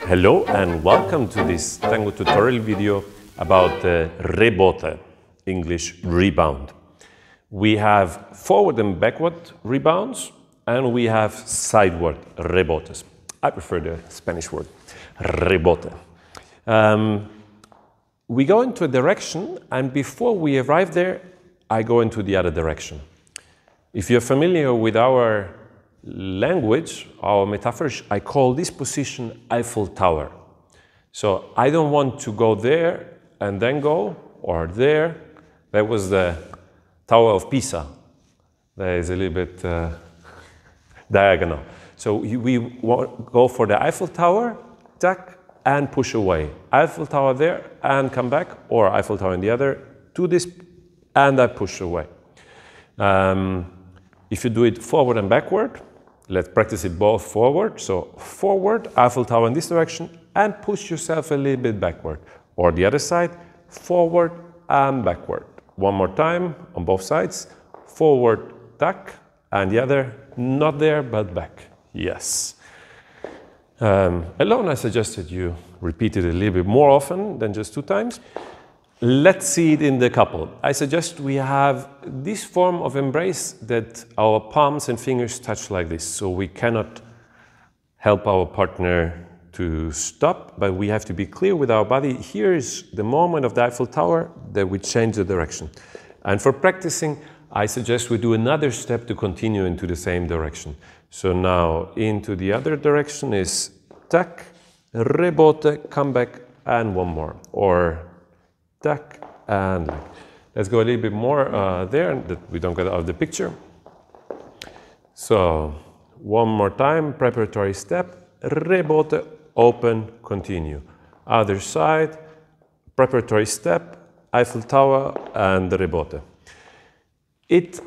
Hello and welcome to this Tango tutorial video about the Rebote, English rebound. We have forward and backward rebounds and we have sideward rebotes. I prefer the Spanish word, rebote. We go into a direction and before we arrive there, I go into the other direction. If you're familiar with our language, our metaphors, I call this position Eiffel Tower. So I don't want to go there and then go, or there. That was the Tower of Pisa. That is a little bit diagonal. So we go for the Eiffel Tower, tack, and push away. Eiffel Tower there and come back, or Eiffel Tower in the other, to this, and I push away. If you do it forward and backward, let's practice it both forward. So forward, Eiffel Tower in this direction, and push yourself a little bit backward. Or the other side, forward and backward. One more time on both sides. Forward, tack, and the other, not there, but back. Yes. Alone, I suggested you repeat it a little bit more often than just 2 times. Let's see it in the couple. I suggest we have this form of embrace that our palms and fingers touch like this. So we cannot help our partner to stop, but we have to be clear with our body. Here is the moment of the Eiffel Tower that we change the direction. And for practicing, I suggest we do another step to continue into the same direction. So now into the other direction is tac, rebote, come back, and one more. Or tack and like. Let's go a little bit more there that we don't get out of the picture. So one more time, preparatory step, rebote, open, continue. Other side, preparatory step, Eiffel Tower and rebote. It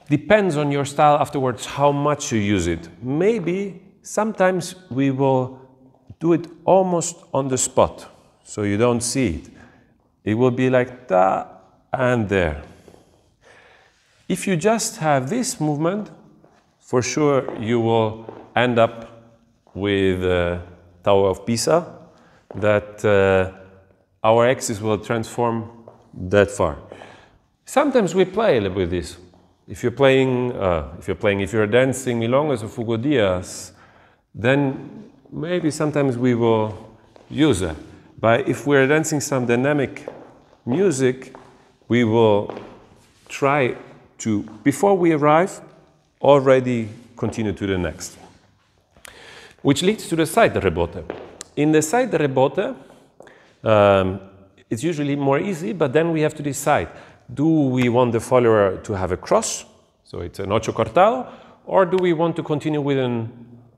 depends on your style afterwards how much you use it. Maybe sometimes we will do it almost on the spot, so you don't see it. It will be like da and there. If you just have this movement, for sure you will end up with Tower of Pisa, that our axis will transform that far. Sometimes we play a little with this. If you're dancing milongas or fugodias, then maybe sometimes we will use that. But if we're dancing some dynamic music, we will try to, before we arrive, already continue to the next. Which leads to the side rebote. In the side rebote, it's usually more easy, but then we have to decide, do we want the follower to have a cross, so it's an Ocho Cortado, or do we want to continue with an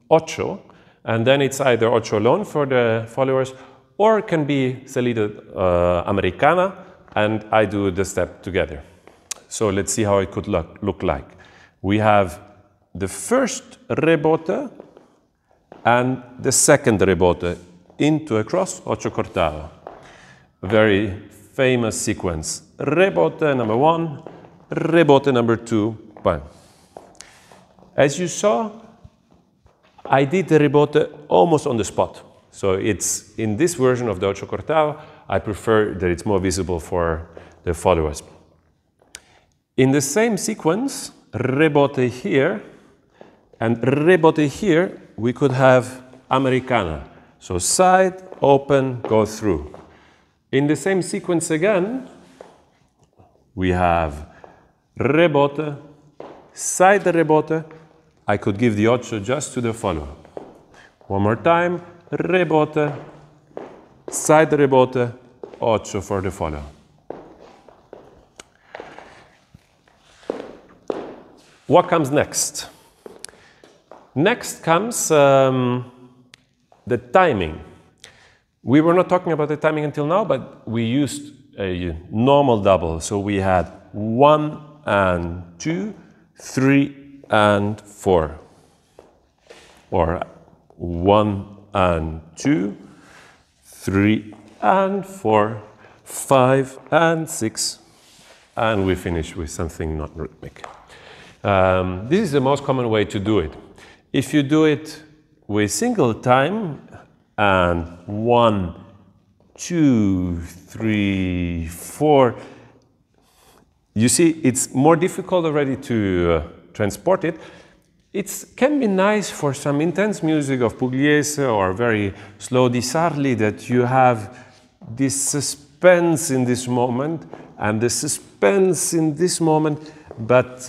Ocho, and then it's either Ocho alone for the followers, or it can be Salida Americana, and I do the step together. So let's see how it could look like. We have the first rebote and the second rebote into a cross, Ocho Cortado. A very famous sequence. Rebote number 1, rebote number 2, bang. As you saw, I did the rebote almost on the spot. So it's in this version of the Ocho Cortado, I prefer that it's more visible for the followers. In the same sequence, rebote here and rebote here, we could have Americana. So side, open, go through. In the same sequence again, we have rebote, side rebote. I could give the Ocho just to the follower. One more time. Rebote, side rebote, Ocho for the follower. What comes next? Next comes the timing. We were not talking about the timing until now, but we used a normal double. So we had 1 and 2, 3 and 4. Or 1 and 2, 3 and 4, 5 and 6, and we finish with something not rhythmic. This is the most common way to do it. If you do it with single time, and 1, 2, 3, 4. You see, it's more difficult already to transport it. It can be nice for some intense music of Pugliese or very slow di Sarli that you have this suspense in this moment and the suspense in this moment, but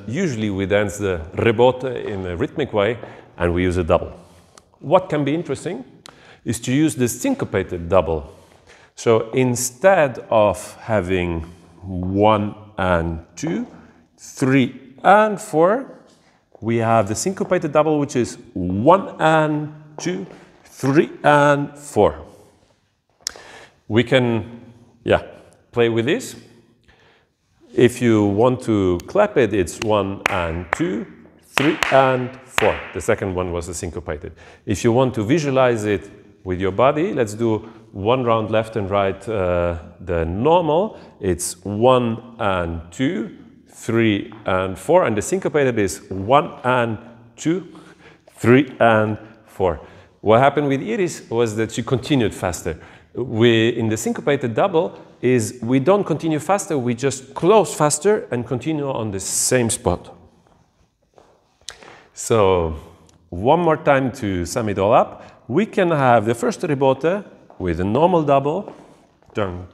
usually we dance the rebote in a rhythmic way and we use a double. What can be interesting is to use the syncopated double. So instead of having 1 and 2, 3 and 4, we have the syncopated double, which is 1 and 2, 3 and 4. We can, play with this. If you want to clap it, it's 1 and 2, 3 and 4. The second one was the syncopated. If you want to visualize it with your body, let's do one round left and right, the normal. It's 1 and 2, 3 and 4, and the syncopated is 1 and 2, 3 and 4. What happened with Iris was that she continued faster. In the syncopated double we don't continue faster, we just close faster and continue on the same spot. So one more time to sum it all up, we can have the first rebote with a normal double, dum,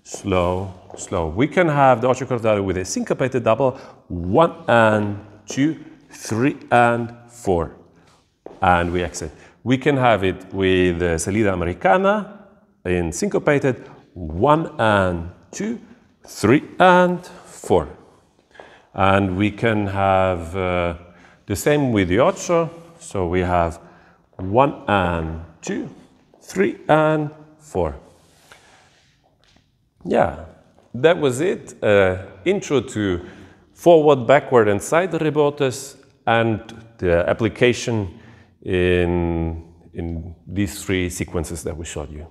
slow, slow. We can have the Ocho Cortado with a syncopated double, 1 and 2, 3 and 4, and we exit. We can have it with the Salida Americana in syncopated, 1 and 2, 3 and 4. And we can have the same with the Ocho, so we have 1 and 2, 3 and 4. Yeah, that was it. Intro to forward, backward and side rebotes and the application in these 3 sequences that we showed you.